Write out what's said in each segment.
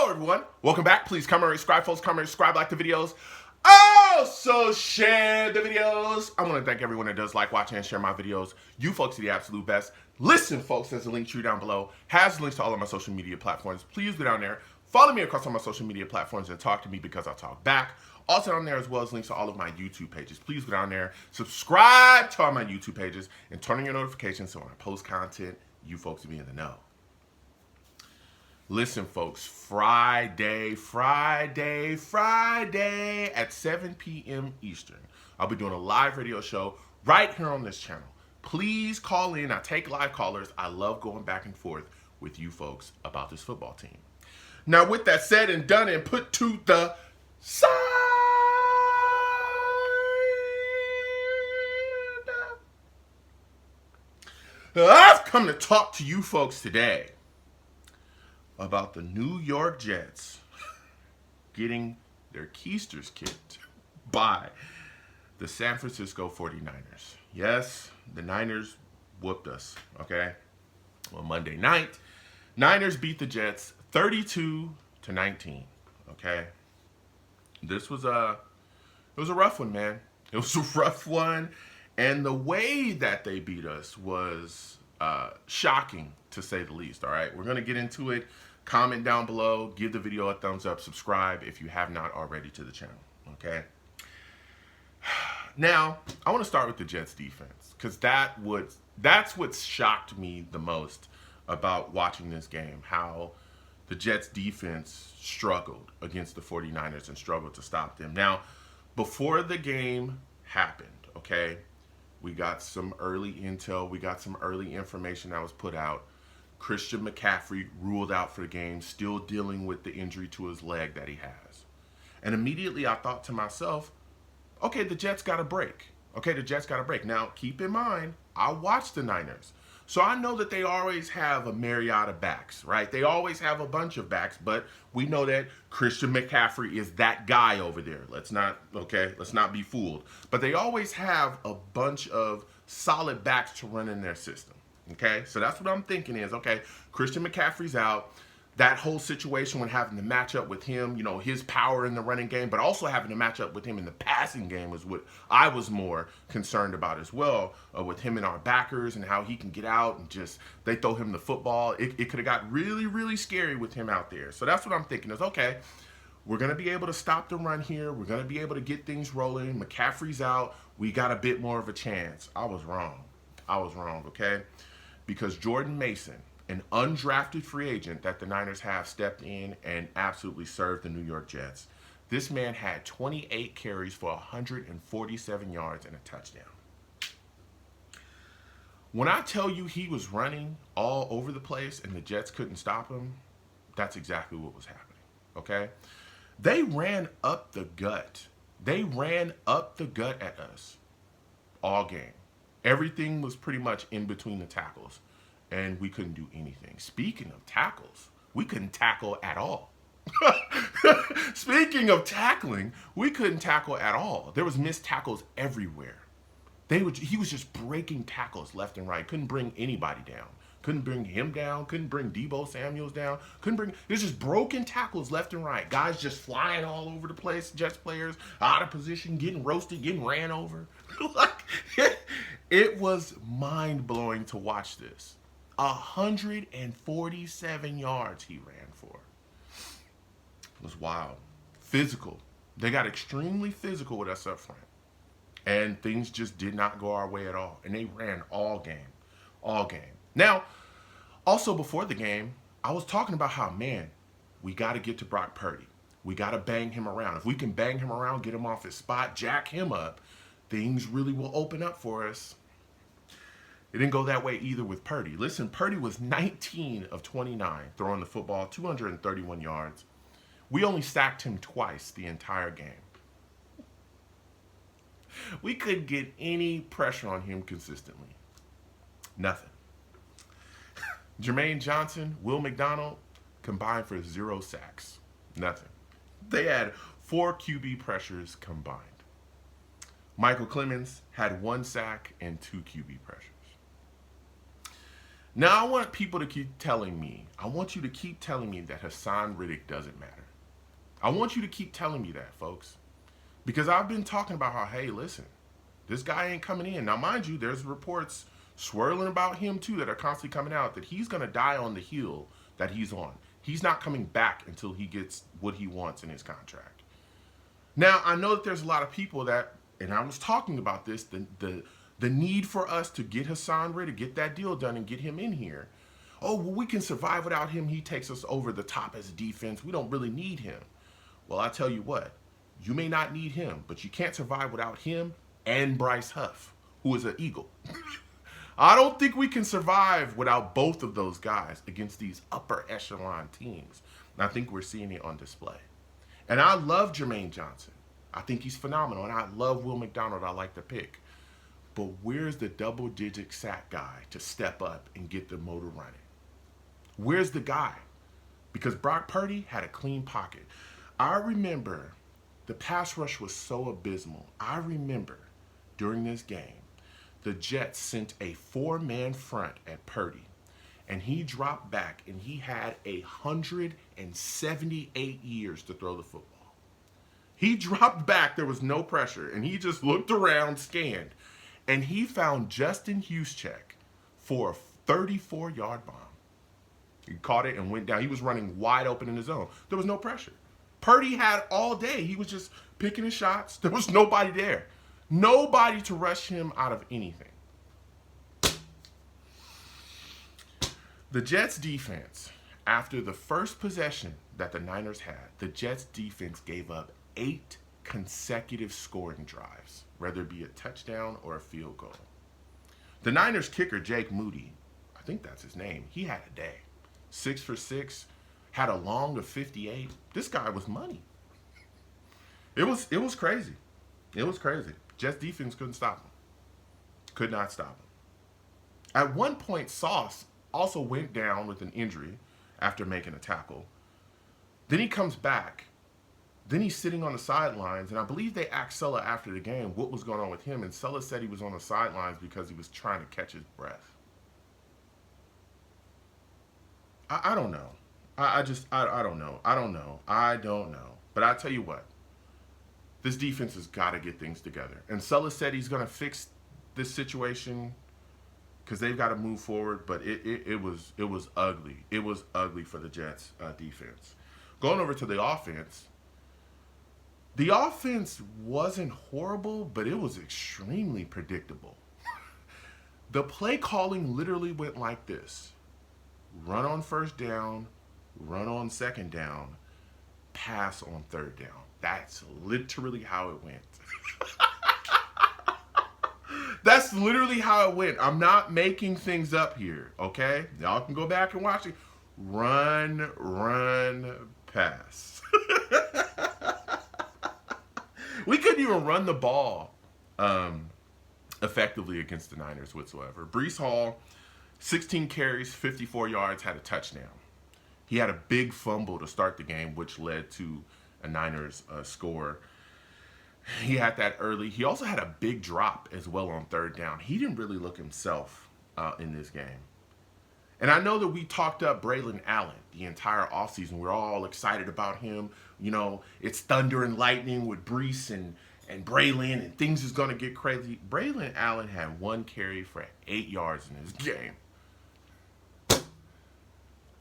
Hello, everyone. Welcome back. Please comment, subscribe, folks. Comment, subscribe, like the videos. Also, share the videos. I want to thank everyone that does like, watch, and share my videos. You folks are the absolute best. Listen, folks, there's a link tree down below. Has links to all of my social media platforms. Please go down there. Follow me across all my social media platforms and talk to me because I'll talk back. Also down there as well as links to all of my YouTube pages. Please go down there, subscribe to all my YouTube pages, and turn on your notifications so when I post content, you folks will be in the know. Listen, folks, Friday at 7 p.m. Eastern, I'll be doing a live radio show right here on this channel. Please call in. I take live callers. I love going back and forth with you folks about this football team. Now, with that said and done and put to the side, I've come to talk to you folks today about the New York Jets getting their keisters kicked by the San Francisco 49ers. Yes, the Niners whooped us, okay? On Monday night, Niners beat the Jets 32-19, okay? This was it was a rough one, man. It was a rough one, and the way that they beat us was shocking, to say the least, all right? We're going to get into it. Comment down below, give the video a thumbs up, subscribe if you have not already to the channel, okay? Now, I want to start with the Jets defense because that's what shocked me the most about watching this game, how the Jets defense struggled against the 49ers and struggled to stop them. Now, before the game happened, okay, we got some early intel, we got some early information that was put out. Christian McCaffrey ruled out for the game, still dealing with the injury to his leg that he has. And immediately I thought to myself, okay, the Jets got a break. Okay, the Jets got a break. Now, keep in mind, I watched the Niners. So I know that they always have a myriad of backs, right? They always have a bunch of backs, but we know that Christian McCaffrey is that guy over there. Let's not be fooled. But they always have a bunch of solid backs to run in their system. Okay, so that's what I'm thinking is, okay, Christian McCaffrey's out. That whole situation when having to match up with him, you know, his power in the running game, but also having to match up with him in the passing game is what I was more concerned about as well, with him and our backers and how he can get out and just, they throw him the football. It could have got really, really scary with him out there. So that's what I'm thinking is, okay, we're going to be able to stop the run here. We're going to be able to get things rolling. McCaffrey's out. We got a bit more of a chance. I was wrong, okay? Because Jordan Mason, an undrafted free agent that the Niners have, stepped in and absolutely served the New York Jets. This man had 28 carries for 147 yards and a touchdown. When I tell you he was running all over the place and the Jets couldn't stop him, that's exactly what was happening, okay? They ran up the gut. They ran up the gut at us all game. Everything was pretty much in between the tackles, and we couldn't do anything. Speaking of tackles, we couldn't tackle at all. Speaking of tackling, we couldn't tackle at all. There was missed tackles everywhere. He was just breaking tackles left and right. Couldn't bring anybody down. Couldn't bring him down. Couldn't bring Deebo Samuels down. There's just broken tackles left and right. Guys just flying all over the place. Jets players out of position, getting roasted, getting ran over. It was mind-blowing to watch this. 147 yards he ran for. It was wild. Physical. They got extremely physical with us up front. And things just did not go our way at all. And they ran all game. All game. Now, also before the game, I was talking about how, man, we got to get to Brock Purdy. We got to bang him around. If we can bang him around, get him off his spot, jack him up, things really will open up for us. It didn't go that way either with Purdy. Listen, Purdy was 19 of 29 throwing the football, 231 yards. We only sacked him twice the entire game. We couldn't get any pressure on him consistently. Nothing. Jermaine Johnson, Will McDonald combined for 0 sacks. Nothing. They had 4 QB pressures combined. Michael Clemens had 1 sack and 2 QB pressures. Now I want people to keep telling me, I want you to keep telling me that Hassan Riddick doesn't matter. I want you to keep telling me that, folks. Because I've been talking about how, hey, listen, this guy ain't coming in. Now, mind you, there's reports swirling about him too that are constantly coming out that he's going to die on the hill that he's on. He's not coming back until he gets what he wants in his contract. Now, I know that there's a lot of people that, and I was talking about this, the need for us to get Hassan Riddick, get that deal done and get him in here. Oh, well, we can survive without him. He takes us over the top as a defense. We don't really need him. Well, I tell you what, you may not need him, but you can't survive without him and Bryce Huff, who is an Eagle. I don't think we can survive without both of those guys against these upper echelon teams. And I think we're seeing it on display. And I love Jermaine Johnson. I think he's phenomenal. And I love Will McDonald. I like the pick. But where's the double-digit sack guy to step up and get the motor running? Where's the guy? Because Brock Purdy had a clean pocket. I remember the pass rush was so abysmal. I remember during this game, the Jets sent a 4-man front at Purdy, and he dropped back, and he had 178 years to throw the football. He dropped back, there was no pressure, and he just looked around, scanned, and he found Justin Juszczyk for a 34-yard bomb. He caught it and went down. He was running wide open in the zone. There was no pressure. Purdy had all day. He was just picking his shots. There was nobody there. Nobody to rush him out of anything. The Jets defense, after the first possession that the Niners had, the Jets defense gave up 8 consecutive scoring drives, whether it be a touchdown or a field goal. The Niners kicker, Jake Moody, I think that's his name, he had a day. 6 for 6, had a long of 58. This guy was money. It was crazy. It was crazy. Jets defense couldn't stop him. Could not stop him. At one point, Sauce also went down with an injury after making a tackle. Then he comes back. Then he's sitting on the sidelines, and I believe they asked Sulla after the game what was going on with him, and Sulla said he was on the sidelines because he was trying to catch his breath. I don't know. I don't know. I don't know. But I tell you what, this defense has got to get things together. And Sulla said he's going to fix this situation because they've got to move forward. But it was ugly. It was ugly for the Jets defense. Going over to the offense. The offense wasn't horrible, but it was extremely predictable. The play calling literally went like this. Run on first down, run on second down, pass on third down. That's literally how it went. That's literally how it went. I'm not making things up here, okay? Y'all can go back and watch it. Run, pass. We couldn't even run the ball effectively against the Niners whatsoever. Breece Hall, 16 carries, 54 yards, had a touchdown. He had a big fumble to start the game, which led to a Niners score. He had that early. He also had a big drop as well on third down. He didn't really look himself in this game. And I know that we talked up Braylon Allen the entire offseason. We're all excited about him. You know, it's thunder and lightning with Breece and Braylon, and things is going to get crazy. Braylon Allen had 1 carry for 8 yards in this game.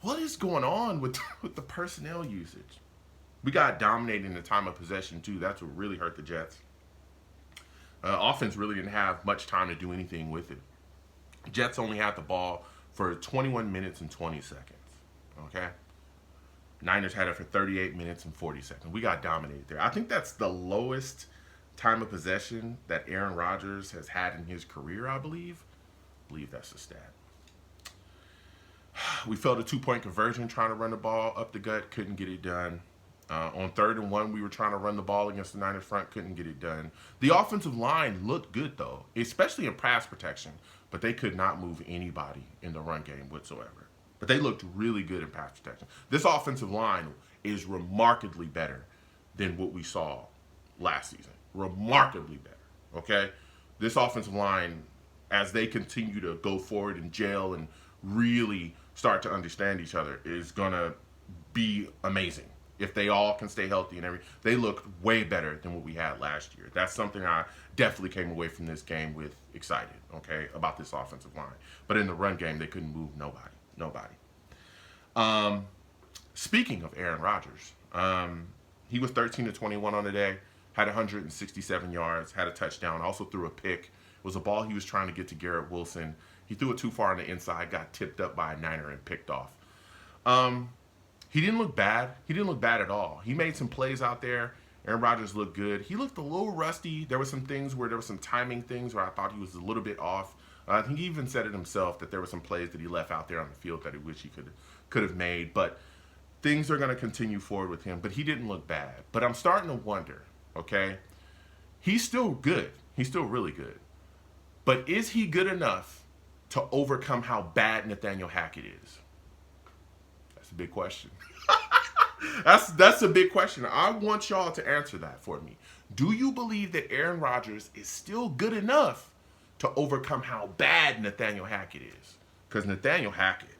What is going on with the personnel usage? We got dominated in the time of possession, too. That's what really hurt the Jets. Offense really didn't have much time to do anything with it. Jets only had the ball for 21 minutes and 20 seconds. Okay? Niners had it for 38 minutes and 40 seconds. We got dominated there. I think that's the lowest time of possession that Aaron Rodgers has had in his career, I believe. I believe that's the stat. We failed a 2-point conversion trying to run the ball up the gut. Couldn't get it done. On 3rd and 1, we were trying to run the ball against the Niners front. Couldn't get it done. The offensive line looked good, though, especially in pass protection. But they could not move anybody in the run game whatsoever. But they looked really good in pass protection. This offensive line is remarkably better than what we saw last season. Remarkably better, okay? This offensive line, as they continue to go forward and gel and really start to understand each other is gonna be amazing. If they all can stay healthy and everything, they look way better than what we had last year. That's something I definitely came away from this game with excited, okay, about this offensive line. But in the run game, they couldn't move nobody. Um, Speaking of Aaron Rodgers, he was 13 to 21 on the day, had 167 yards, had a touchdown, also threw a pick. It was a ball he was trying to get to Garrett Wilson. He threw it too far on the inside, got tipped up by a Niner and picked off. Um, he didn't look bad. He didn't look bad at all. He made some plays out there. Aaron Rodgers looked good. He looked a little rusty. There were some things where there were some timing things where I thought he was a little bit off. I think he even said it himself that there were some plays that he left out there on the field that he wish he could have made. But things are going to continue forward with him. But he didn't look bad. But I'm starting to wonder, okay? He's still good. He's still really good. But is he good enough to overcome how bad Nathaniel Hackett is? That's a big question. That's a big question. I want y'all to answer that for me. Do you believe that Aaron Rodgers is still good enough to overcome how bad Nathaniel Hackett is? Because Nathaniel Hackett,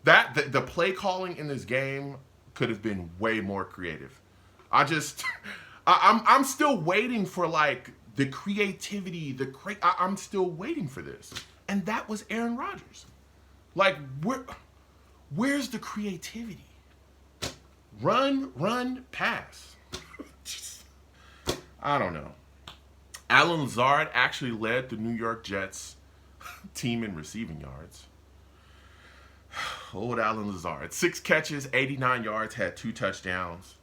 the play calling in this game could have been way more creative. I'm still waiting for like the creativity, I'm still waiting for this, and that was Aaron Rodgers. Like where's the creativity? Run, pass. I don't know. Allen Lazard actually led the New York Jets team in receiving yards. Old Allen Lazard, 6 catches, 89 yards, had 2 touchdowns.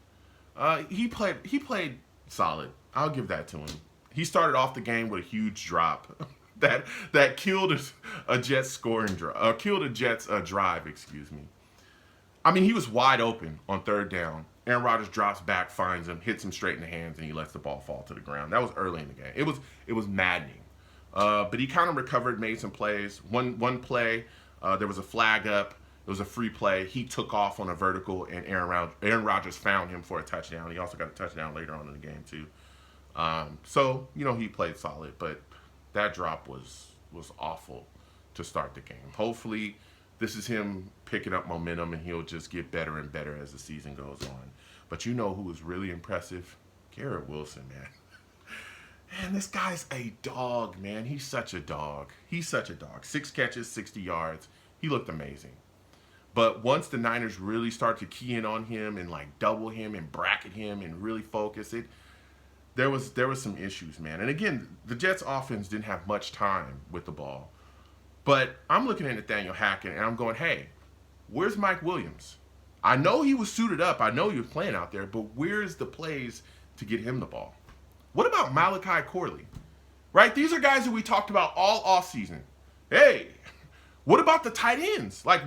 He played solid. I'll give that to him. He started off the game with a huge drop that killed a Jets killed a Jets drive. Excuse me. I mean, he was wide open on 3rd down. Aaron Rodgers drops back, finds him, hits him straight in the hands, and he lets the ball fall to the ground. That was early in the game. It was maddening. But he kind of recovered, made some plays. One play, there was a flag up. It was a free play. He took off on a vertical, and Aaron Rodgers found him for a touchdown. He also got a touchdown later on in the game too. So he played solid, but that drop was awful to start the game. Hopefully, this is him picking up momentum, and he'll just get better and better as the season goes on. But who was really impressive? Garrett Wilson, man. Man, this guy's a dog, man. He's such a dog. 6 catches, 60 yards. He looked amazing. But once the Niners really start to key in on him and like double him and bracket him and really focus it, there was some issues, man. And again, the Jets offense didn't have much time with the ball. But I'm looking at Nathaniel Hackett and I'm going, hey, where's Mike Williams? I know he was suited up. I know he was playing out there, but where's the plays to get him the ball? What about Malachi Corley? Right? These are guys that we talked about all offseason. Hey, what about the tight ends? Like,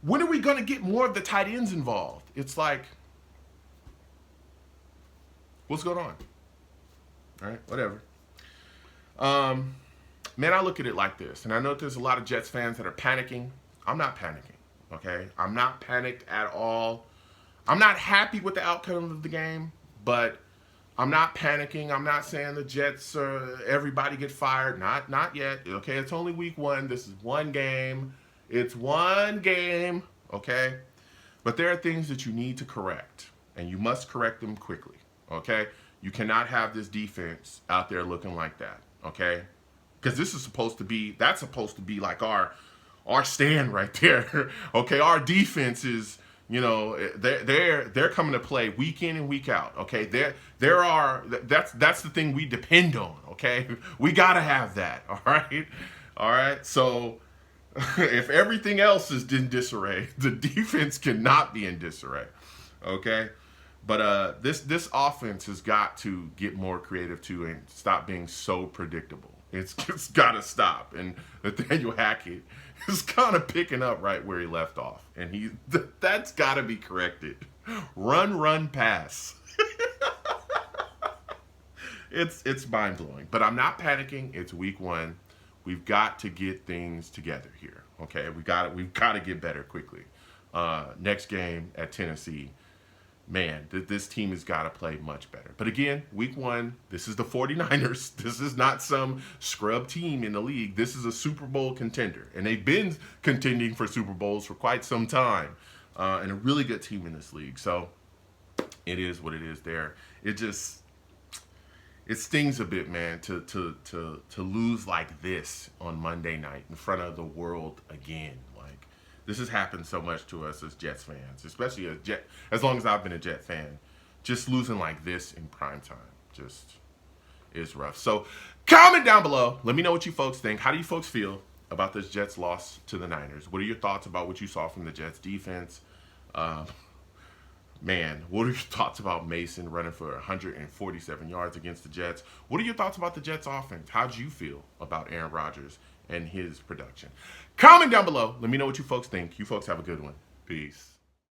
when are we going to get more of the tight ends involved? It's like, what's going on? All right, whatever. Man, I look at it like this, and I know there's a lot of Jets fans that are panicking. I'm not panicking, okay? I'm not panicked at all. I'm not happy with the outcome of the game, but I'm not panicking. I'm not saying the Jets everybody get fired. Not yet. Okay, it's only week 1. This is one game. It's one game, okay? But there are things that you need to correct, and you must correct them quickly, okay? You cannot have this defense out there looking like that, okay? Because that's supposed to be like our stand right there, okay? Our defense is, they're coming to play week in and week out, okay? That's the thing we depend on, okay? We gotta have that, all right. So if everything else is in disarray, the defense cannot be in disarray, okay? But this offense has got to get more creative too and stop being so predictable. It's got to stop. And Nathaniel Hackett is kind of picking up right where he left off, and that's got to be corrected. Run, pass. It's mind blowing, but I'm not panicking. It's week 1. We've got to get things together here. Okay, we've got to get better quickly. Next game at Tennessee. man, this team has got to play much better. But again, week one, this is the 49ers. This is not some scrub team in the league. This is a Super Bowl contender. And they've been contending for Super Bowls for quite some time. And a really good team in this league. So it is what it is there. It stings a bit, man, to lose like this on Monday night in front of the world again. Like, this has happened so much to us as Jets fans, especially as long as I've been a Jet fan. Just losing like this in prime time just is rough. So comment down below. Let me know what you folks think. How do you folks feel about this Jets loss to the Niners? What are your thoughts about what you saw from the Jets defense? Man, what are your thoughts about Mason running for 147 yards against the Jets? What are your thoughts about the Jets offense? How did you feel about Aaron Rodgers and his production? Comment down below. Let me know what you folks think. You folks have a good one. Peace.